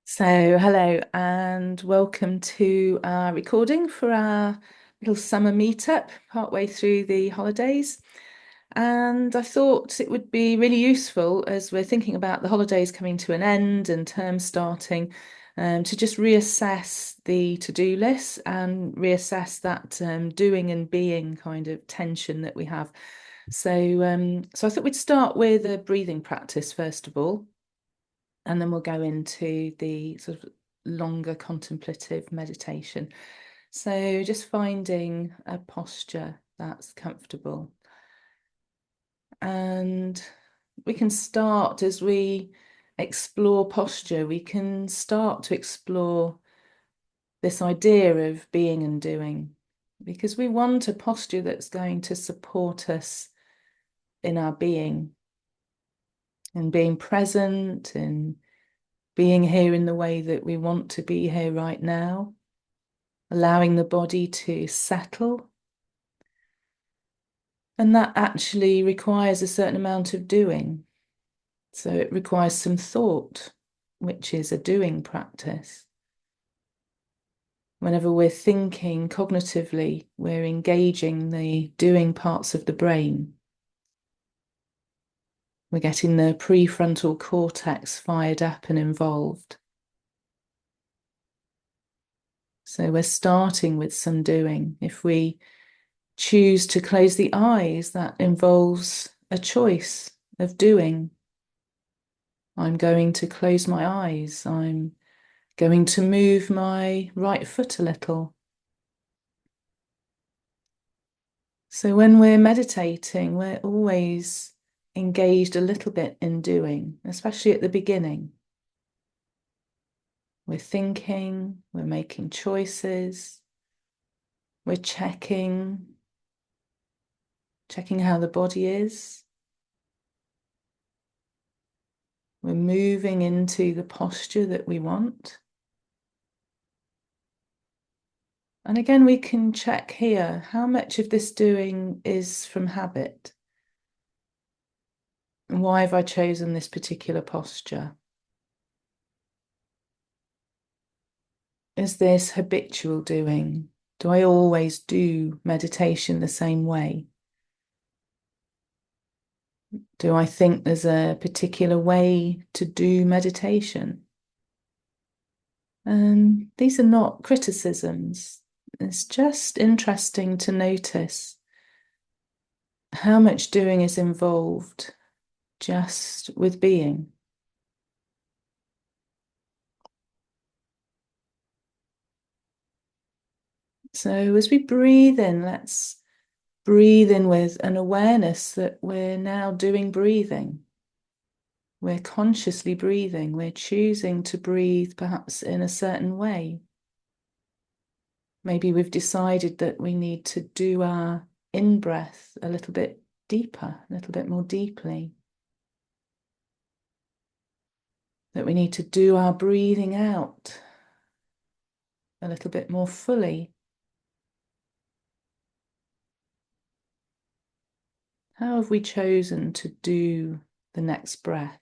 So, hello and welcome to our recording for our little summer meetup partway through the holidays. And I thought it would be really useful as we're thinking about the holidays coming to an end and term starting, to just reassess the to-do list and reassess that doing and being kind of tension that we have. So I thought we'd start with a breathing practice first of all. And then we'll go into the sort of longer contemplative meditation. So just finding a posture that's comfortable. And we can start as we explore posture, we can start to explore this idea of being and doing, because we want a posture that's going to support us in our being and being present and being here in the way that we want to be here right now, allowing the body to settle. And that actually requires a certain amount of doing. So it requires some thought, which is a doing practice. Whenever we're thinking cognitively, we're engaging the doing parts of the brain. We're getting the prefrontal cortex fired up and involved. So we're starting with some doing. If we choose to close the eyes, that involves a choice of doing. I'm going to close my eyes. I'm going to move my right foot a little. So when we're meditating, we're always engaged a little bit in doing, especially at the beginning. We're thinking, we're making choices, we're checking how the body is. We're moving into the posture that we want. And again, we can check here how much of this doing is from habit. And why have I chosen this particular posture? Is this habitual doing? Do I always do meditation the same way? Do I think there's a particular way to do meditation? And these are not criticisms. It's just interesting to notice how much doing is involved just with being. So as we breathe in, let's breathe in with an awareness that we're now doing breathing. We're consciously breathing. We're choosing to breathe perhaps in a certain way. Maybe we've decided that we need to do our in-breath a little bit deeper, a little bit more deeply. That we need to do our breathing out a little bit more fully. How have we chosen to do the next breath?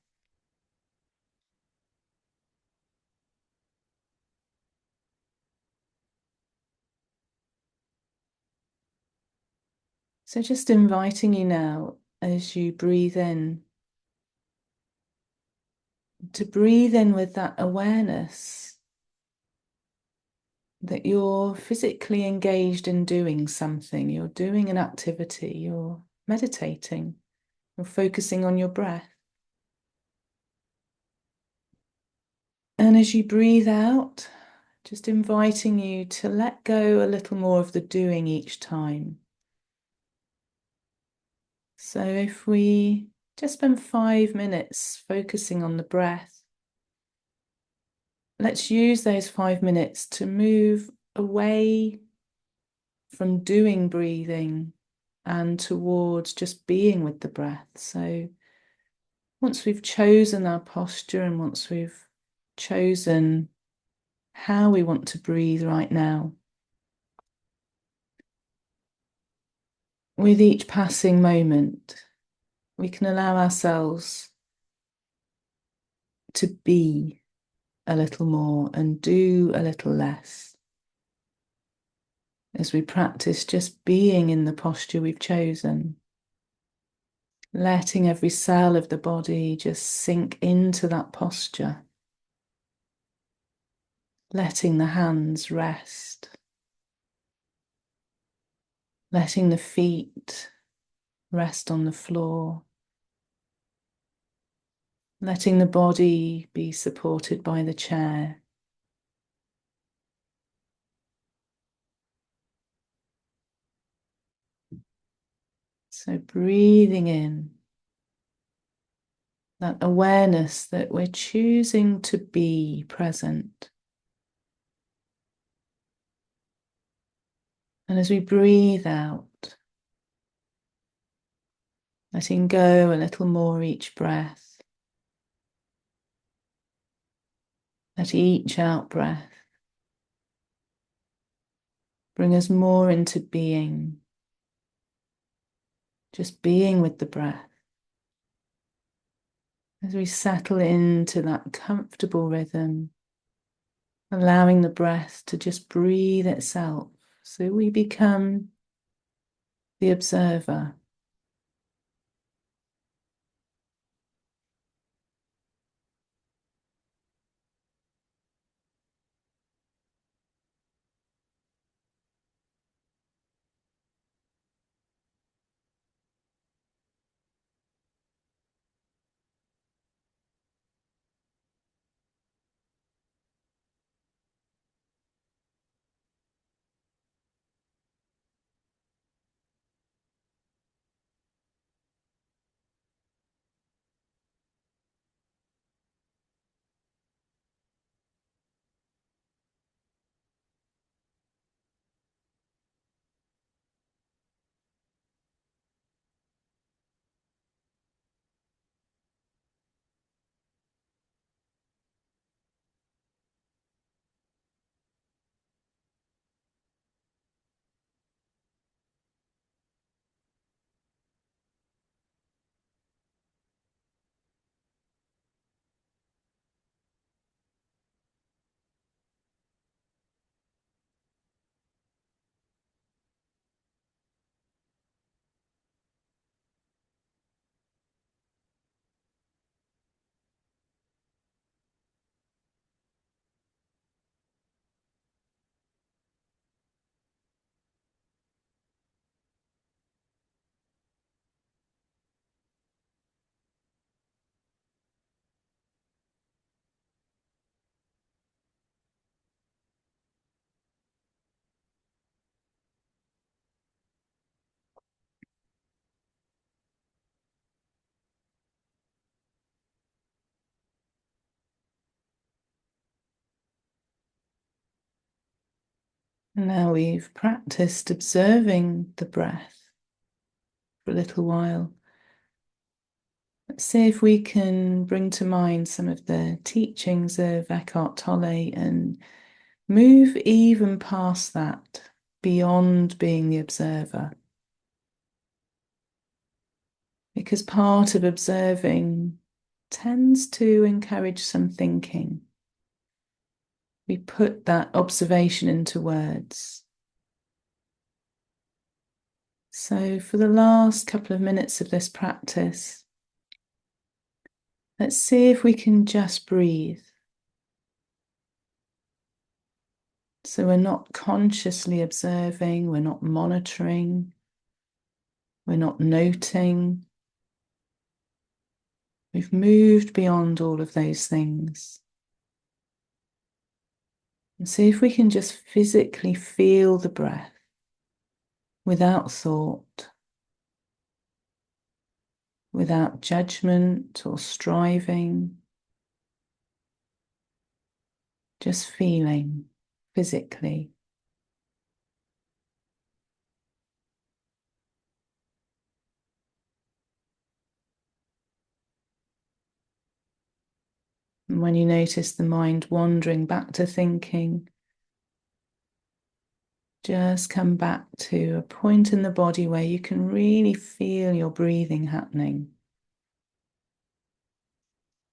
So just inviting you now as you breathe in to breathe in with that awareness that you're physically engaged in doing something, you're doing an activity, you're meditating, you're focusing on your breath. And as you breathe out, just inviting you to let go a little more of the doing each time. So if we just spend 5 minutes focusing on the breath, let's use those 5 minutes to move away from doing breathing and towards just being with the breath. So once we've chosen our posture and once we've chosen how we want to breathe right now, with each passing moment, we can allow ourselves to be a little more and do a little less, as we practice just being in the posture we've chosen, letting every cell of the body just sink into that posture, letting the hands rest, letting the feet rest on the floor, letting the body be supported by the chair. So breathing in that awareness that we're choosing to be present. And as we breathe out, letting go a little more each breath. Let each out breath bring us more into being, just being with the breath. As we settle into that comfortable rhythm, allowing the breath to just breathe itself, so we become the observer. And now we've practiced observing the breath for a little while. Let's see if we can bring to mind some of the teachings of Eckhart Tolle and move even past that, beyond being the observer. Because part of observing tends to encourage some thinking. We put that observation into words. So for the last couple of minutes of this practice, let's see if we can just breathe. So we're not consciously observing, we're not monitoring, we're not noting. We've moved beyond all of those things. And see if we can just physically feel the breath without thought, without judgment or striving, just feeling physically. And when you notice the mind wandering back to thinking, just come back to a point in the body where you can really feel your breathing happening.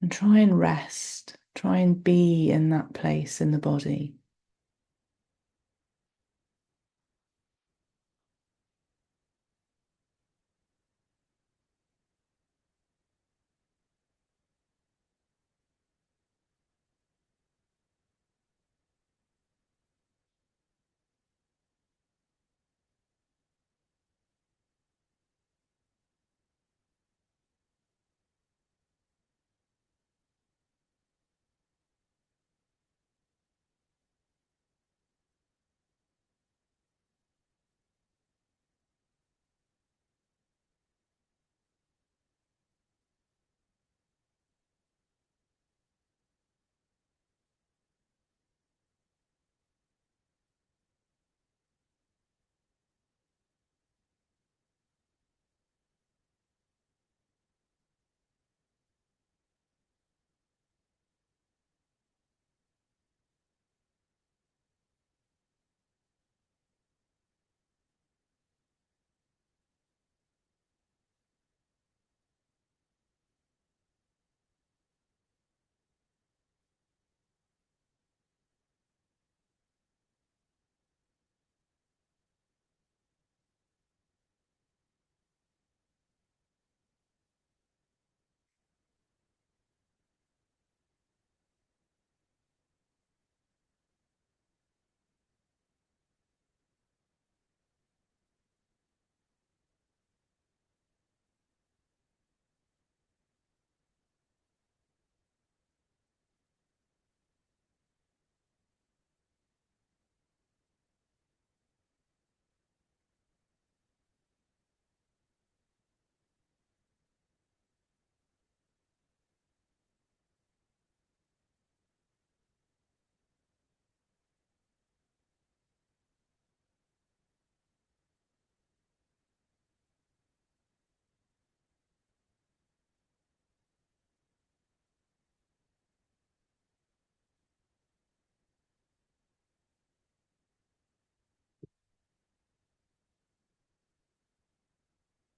And try and rest. Try and be in that place in the body.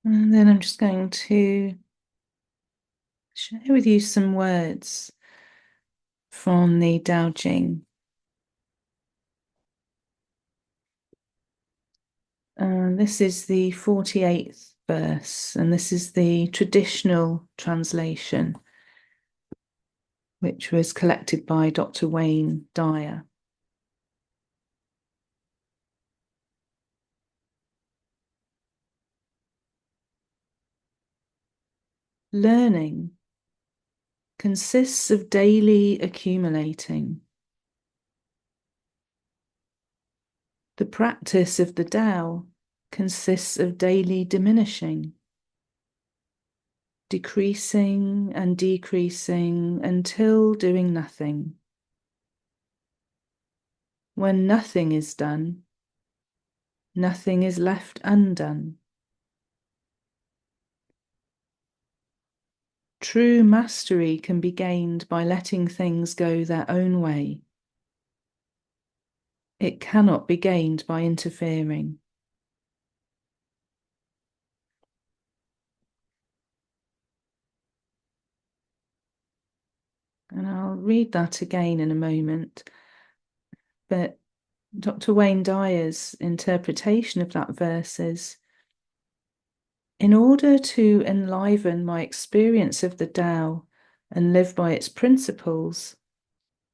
And then I'm just going to share with you some words from the Tao Jing. This is the 48th verse, and this is the traditional translation, which was collected by Dr. Wayne Dyer. Learning consists of daily accumulating. The practice of the Tao consists of daily diminishing, decreasing and decreasing until doing nothing. When nothing is done, nothing is left undone. True mastery can be gained by letting things go their own way. It cannot be gained by interfering. And I'll read that again in a moment. But Dr. Wayne Dyer's interpretation of that verse is, in order to enliven my experience of the Tao and live by its principles,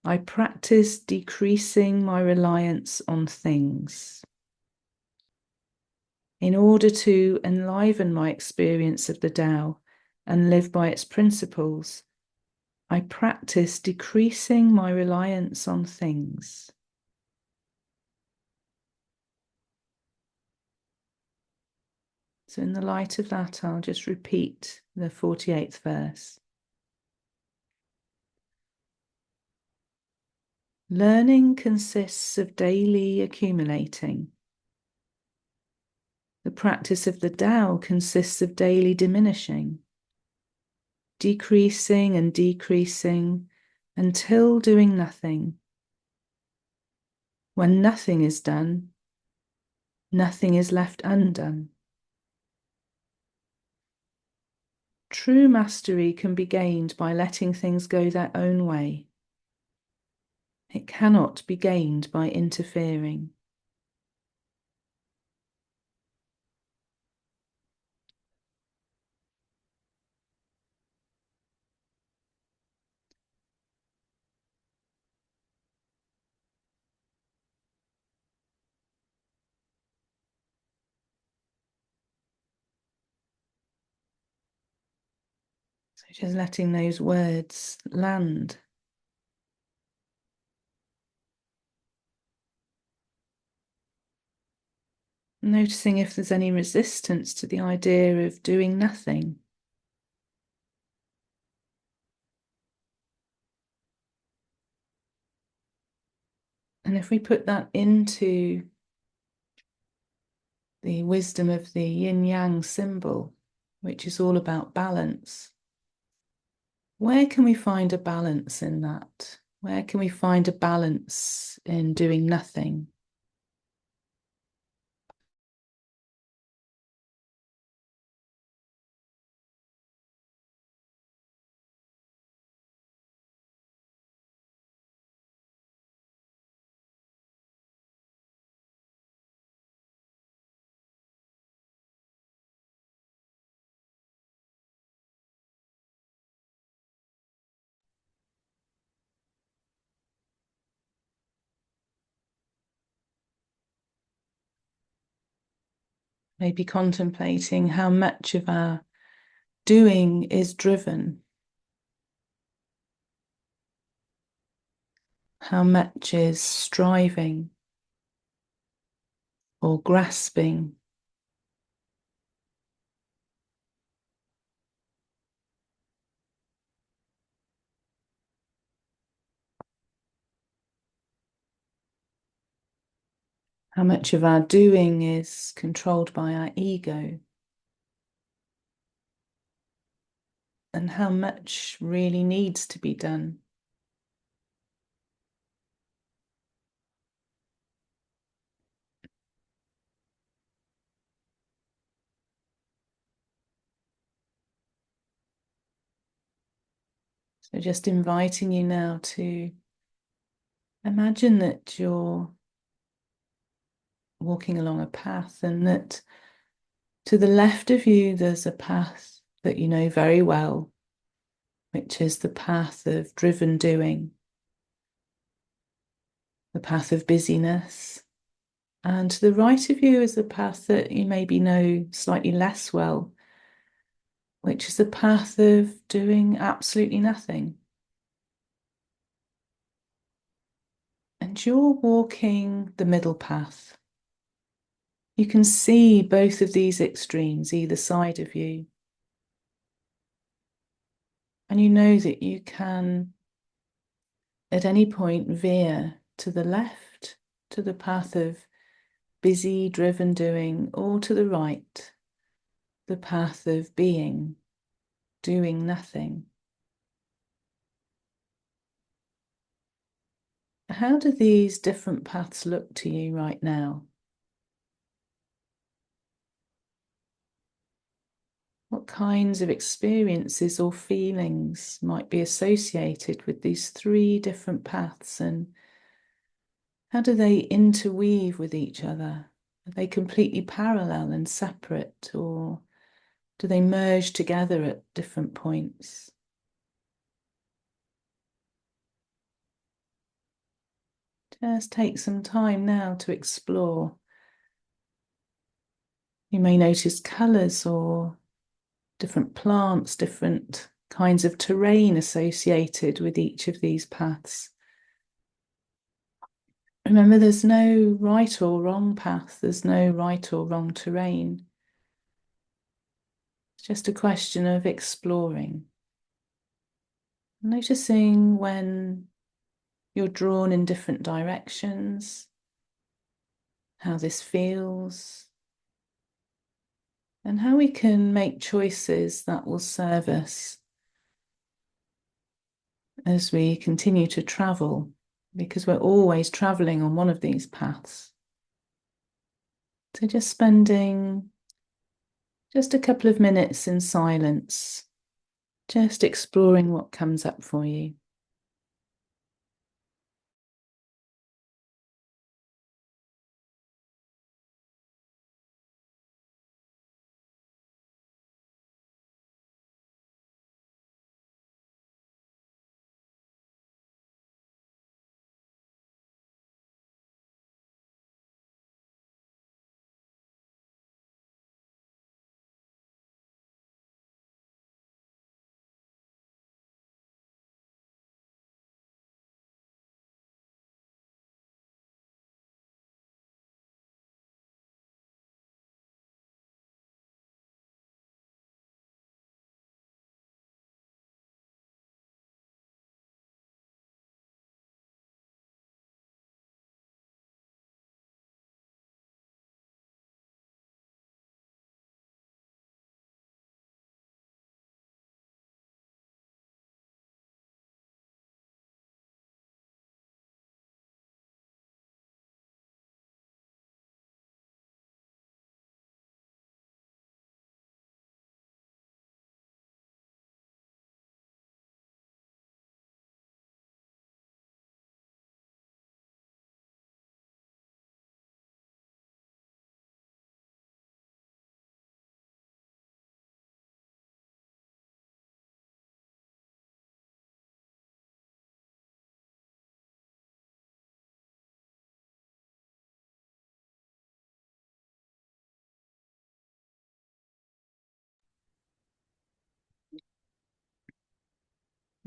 I practice decreasing my reliance on things. In order to enliven my experience of the Tao and live by its principles, I practice decreasing my reliance on things. So in the light of that, I'll just repeat the 48th verse. Learning consists of daily accumulating. The practice of the Tao consists of daily diminishing, decreasing and decreasing until doing nothing. When nothing is done, nothing is left undone. True mastery can be gained by letting things go their own way. It cannot be gained by interfering. So just letting those words land. Noticing if there's any resistance to the idea of doing nothing. And if we put that into the wisdom of the yin-yang symbol, which is all about balance, where can we find a balance in that? Where can we find a balance in doing nothing? Maybe contemplating how much of our doing is driven, how much is striving or grasping. How much of our doing is controlled by our ego, and how much really needs to be done. So just inviting you now to imagine that you're walking along a path, and that to the left of you there's a path that you know very well, which is the path of driven doing, the path of busyness. And to the right of you is the path that you maybe know slightly less well, which is the path of doing absolutely nothing. And you're walking the middle path. You can see both of these extremes either side of you. And you know that you can, at any point, veer to the left, to the path of busy, driven doing, or to the right, the path of being, doing nothing. How do these different paths look to you right now? What kinds of experiences or feelings might be associated with these three different paths, and how do they interweave with each other? Are they completely parallel and separate, or do they merge together at different points? Just take some time now to explore. You may notice colours or different plants, different kinds of terrain associated with each of these paths. Remember, there's no right or wrong path, there's no right or wrong terrain. It's just a question of exploring. Noticing when you're drawn in different directions, how this feels, and how we can make choices that will serve us as we continue to travel, because we're always traveling on one of these paths. So just spending just a couple of minutes in silence, just exploring what comes up for you.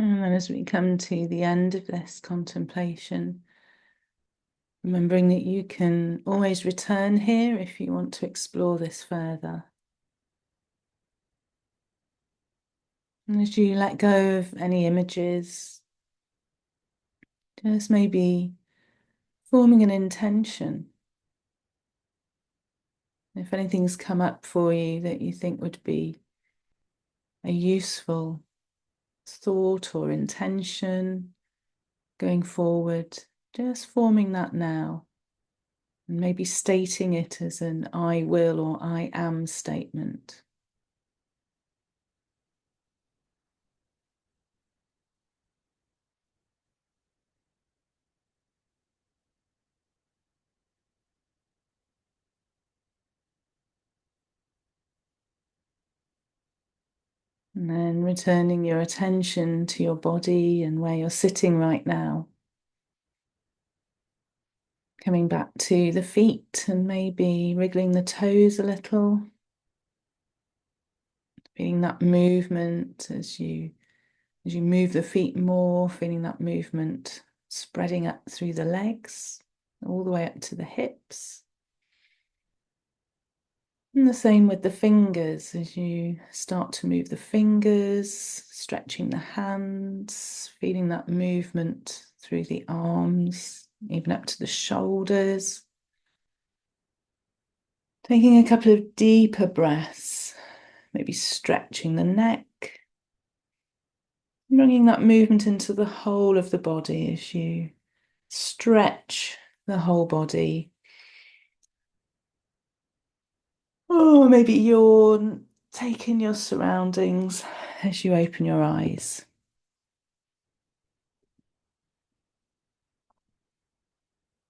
And then as we come to the end of this contemplation, remembering that you can always return here if you want to explore this further. And as you let go of any images, just maybe forming an intention. If anything's come up for you that you think would be a useful thought or intention going forward, just forming that now. And maybe stating it as an I will or I am statement. And then returning your attention to your body and where you're sitting right now. Coming back to the feet and maybe wriggling the toes a little. Feeling that movement as you move the feet more, feeling that movement spreading up through the legs, all the way up to the hips. And the same with the fingers as you start to move the fingers, stretching the hands, feeling that movement through the arms, even up to the shoulders. Taking a couple of deeper breaths, maybe stretching the neck, bringing that movement into the whole of the body as you stretch the whole body. Or maybe yawn, take in your surroundings as you open your eyes.